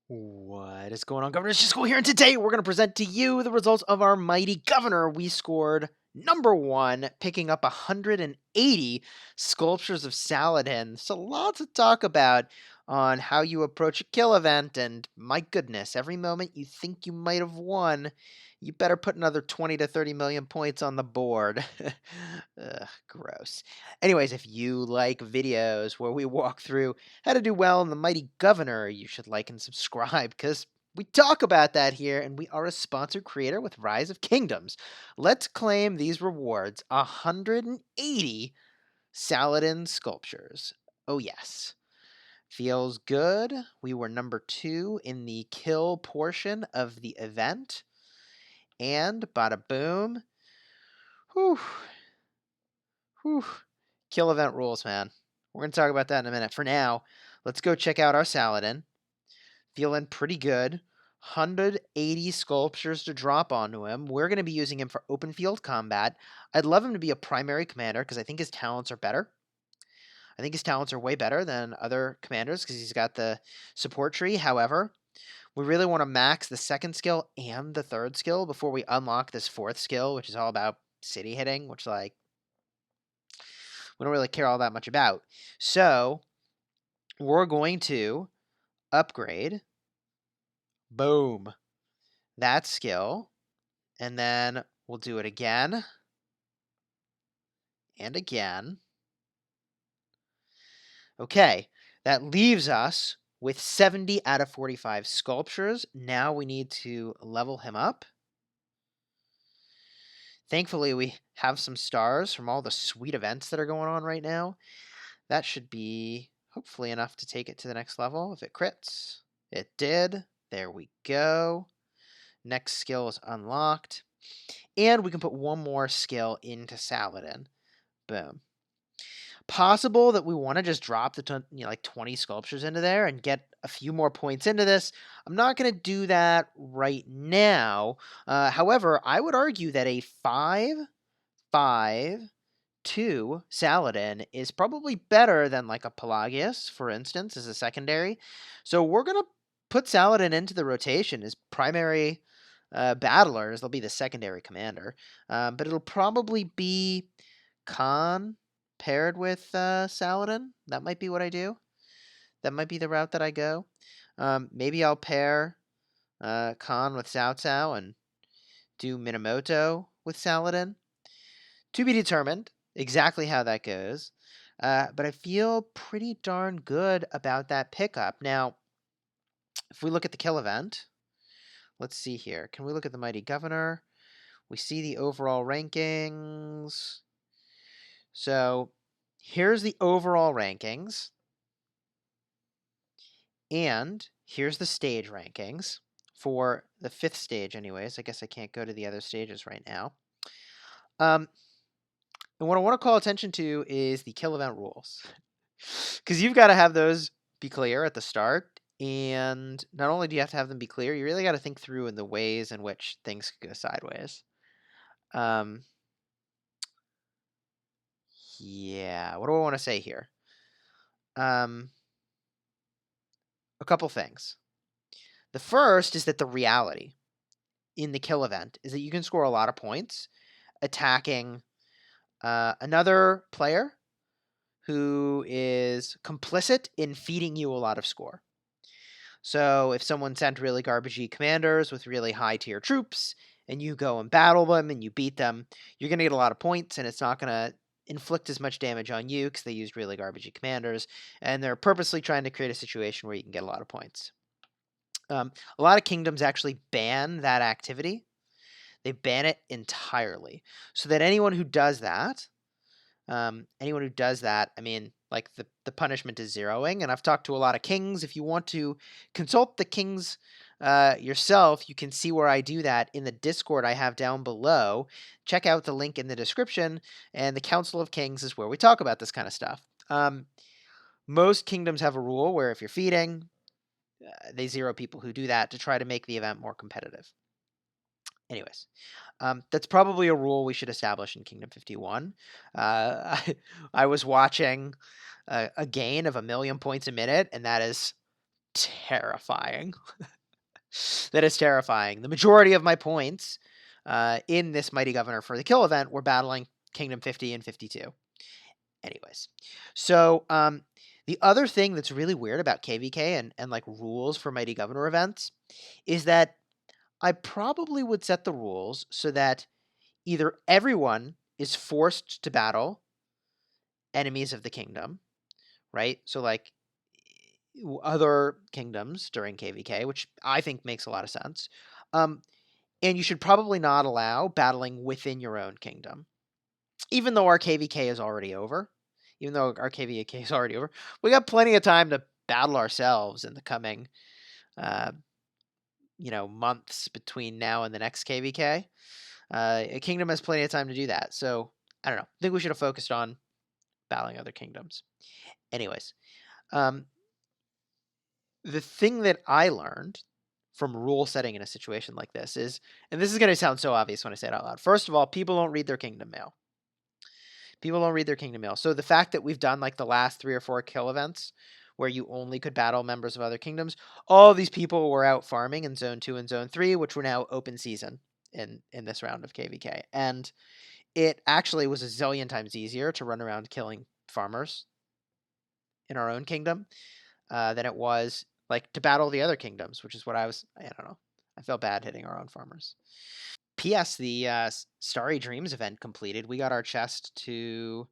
What is going on, Governor? It's Chisgule here, and today we're going to present to you the results of our mighty governor. We scored number one, picking up 180 sculptures of Saladin. So lots to talk about on how you approach a kill event, and my goodness, every moment you think you might have won, you better put another 20 to 30 million points on the board. Ugh, gross. Anyways, if you like videos where we walk through how to do well in the mighty governor, you should like and subscribe because we talk about that here, and we are a sponsored creator with Rise of Kingdoms. Let's claim these rewards: 180 Saladin sculptures. Oh, yes. Feels good. We were number 2 in the kill portion of the event. And bada boom. Whew. Whew. Kill event rules, man. We're going to talk about that in a minute. For now, let's go check out our Saladin. Feeling pretty good. 180 sculptures to drop onto him. We're going to be using him for open field combat. I'd love him to be a primary commander because I think his talents are better. I think his talents are way better than other commanders because he's got the support tree. However, we really want to max the second skill and the third skill before we unlock this fourth skill, which is all about city hitting, which, like, we don't really care all that much about. So we're going to upgrade, boom, that skill, and then we'll do it again and again. Okay, that leaves us with 70 out of 45 sculptures. Now we need to level him up. Thankfully, we have some stars from all the sweet events that are going on right now. That should be hopefully enough to take it to the next level if it crits. It did. There we go. Next skill is unlocked. And we can put one more skill into Saladin. Boom. Possible that we want to just drop the like 20 sculptures into there and get a few more points into this. I'm not going to do that right now. However, I would argue that a 5-5-2 Saladin is probably better than like a Pelagius, for instance, as a secondary. So we're going to put Saladin into the rotation as primary battlers. They'll be the secondary commander. But it'll probably be Khan paired with Saladin. That might be what I do. That might be the route that I go. Maybe I'll pair Khan with Cao Cao and do Minamoto with Saladin. To be determined exactly how that goes. But I feel pretty darn good about that pickup. Now, if we look at the kill event, let's see here. Can we look at the Mighty Governor? We see the overall rankings. So here's the overall rankings. And here's the stage rankings for the 5th stage anyways. I guess I can't go to the other stages right now. And what I want to call attention to is the kill event rules. Because you've got to have those be clear at the start. And not only do you have to have them be clear, you really got to think through in the ways in which things could go sideways. Yeah, what do I want to say here? A couple things. The first is that the reality in the kill event is that you can score a lot of points attacking another player who is complicit in feeding you a lot of score. So if someone sent really garbagey commanders with really high tier troops and you go and battle them and you beat them, you're going to get a lot of points, and it's not going to inflict as much damage on you because they used really garbagey commanders, and they're purposely trying to create a situation where you can get a lot of points. A lot of kingdoms actually ban that activity. They ban it entirely, so that anyone who does that, I mean, like, the punishment is zeroing. And I've talked to a lot of kings. If you want to consult the kings yourself, you can see where I do that in the Discord I have down below. Check out the link in the description, and the Council of Kings is where we talk about this kind of stuff. Most kingdoms have a rule where if you're feeding, they zero people who do that to try to make the event more competitive. Anyways, that's probably a rule we should establish in Kingdom 51. I was watching a gain of 1 million points a minute, and that is terrifying. That is terrifying. The majority of my points in this Mighty Governor for the kill event were battling Kingdom 50 and 52. Anyways, so the other thing that's really weird about KVK and like rules for Mighty Governor events is that I probably would set the rules so that either everyone is forced to battle enemies of the kingdom, right? So like other kingdoms during KVK, which I think makes a lot of sense. And you should probably not allow battling within your own kingdom. Even though our KVK is already over, we got plenty of time to battle ourselves in the coming, uh, months between now and the next KVK. A kingdom has plenty of time to do that. So I don't know. I think we should have focused on battling other kingdoms. Anyways, the thing that I learned from rule setting in a situation like this is, and this is going to sound so obvious when I say it out loud. First of all, people don't read their kingdom mail. So the fact that we've done like the last 3 or 4 kill events where you only could battle members of other kingdoms, all these people were out farming in Zone 2 and Zone 3, which were now open season in this round of KVK. And it actually was a zillion times easier to run around killing farmers in our own kingdom than it was like to battle the other kingdoms, which is what I don't know. I felt bad hitting our own farmers. P.S. The Starry Dreams event completed. We got our chest to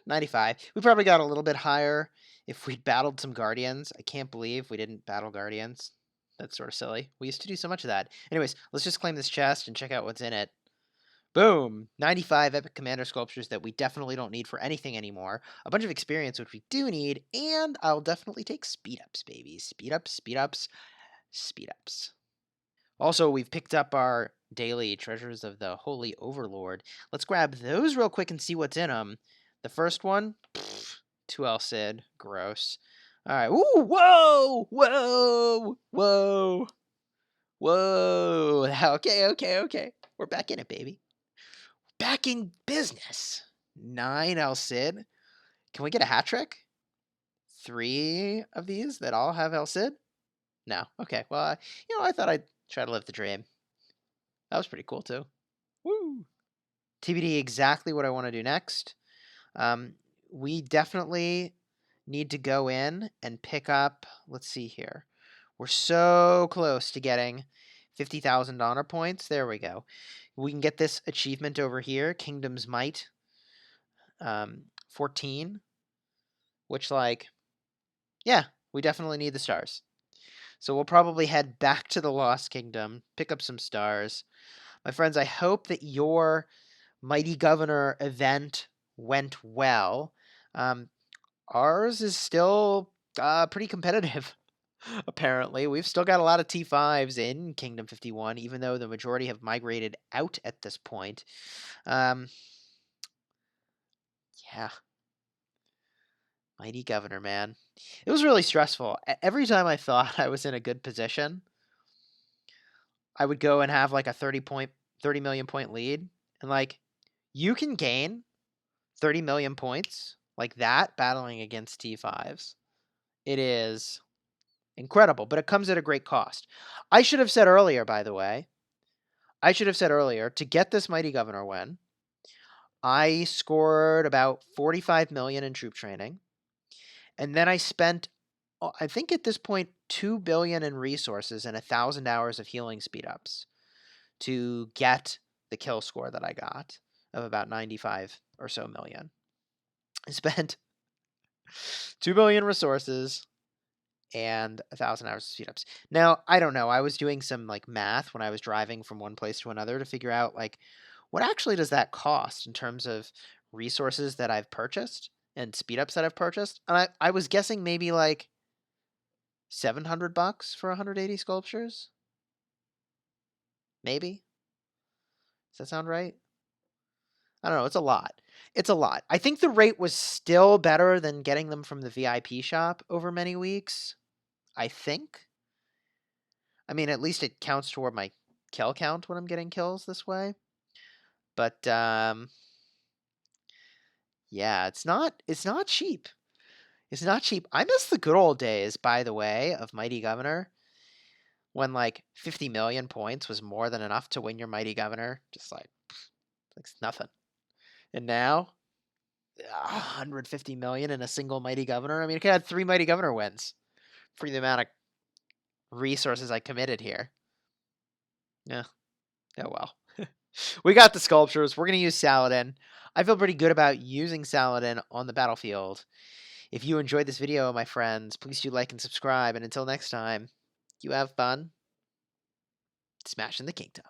95. We probably got a little bit higher if we'd battled some Guardians. I can't believe we didn't battle Guardians. That's sort of silly. We used to do so much of that. Anyways, let's just claim this chest and check out what's in it. Boom! 95 Epic Commander Sculptures that we definitely don't need for anything anymore. A bunch of experience, which we do need. And I'll definitely take speed ups, baby. Speed ups, speed ups, speed ups. Also, we've picked up our daily Treasures of the Holy Overlord. Let's grab those real quick and see what's in them. The first one, 2L Cid. Gross. All right. Ooh, whoa, whoa, whoa, whoa. Okay. We're back in it, baby. Back in business. 9L Cid. Can we get a hat trick? 3 of these that all have El Cid? No. Okay. Well, I thought I'd try to live the dream. That was pretty cool, too. Woo! TBD exactly what I want to do next. We definitely need to go in and pick up, let's see here. We're so close to getting 50,000 honor points. There we go. We can get this achievement over here, Kingdom's Might 14, which yeah, we definitely need the stars. So we'll probably head back to the Lost Kingdom, pick up some stars. My friends, I hope that your Mighty Governor event went well. Ours is still pretty competitive, apparently. We've still got a lot of T5s in Kingdom 51, even though the majority have migrated out at this point. Yeah. Mighty Governor, man. It was really stressful. Every time I thought I was in a good position, I would go and have like a 30 million point lead. And you can gain 30 million points like that battling against T5s. It is incredible, but it comes at a great cost. I should have said earlier, by the way, to get this Mighty Governor win, I scored about 45 million in troop training. And then I spent, I think at this point, 2 billion in resources and 1,000 hours of healing speed ups to get the kill score that I got of about 95 or so million. I spent 2 billion resources and 1,000 hours of speed ups. Now, I don't know. I was doing some math when I was driving from one place to another to figure out what actually does that cost in terms of resources that I've purchased and speed ups that I've purchased. And I was guessing maybe $700 for 180 sculptures. Maybe. Does that sound right? I don't know. It's a lot. I think the rate was still better than getting them from the VIP shop over many weeks. I think. I mean, at least it counts toward my kill count when I'm getting kills this way. But yeah, it's not cheap. It's not cheap. I miss the good old days, by the way, of Mighty Governor, when like 50 million points was more than enough to win your Mighty Governor. Just like it's nothing. And now, 150 million in a single Mighty Governor. I mean, I could have 3 Mighty Governor wins for the amount of resources I committed here. Yeah. Oh well. We got the sculptures. We're going to use Saladin. I feel pretty good about using Saladin on the battlefield. If you enjoyed this video, my friends, please do like and subscribe. And until next time, you have fun smashing the kingdom.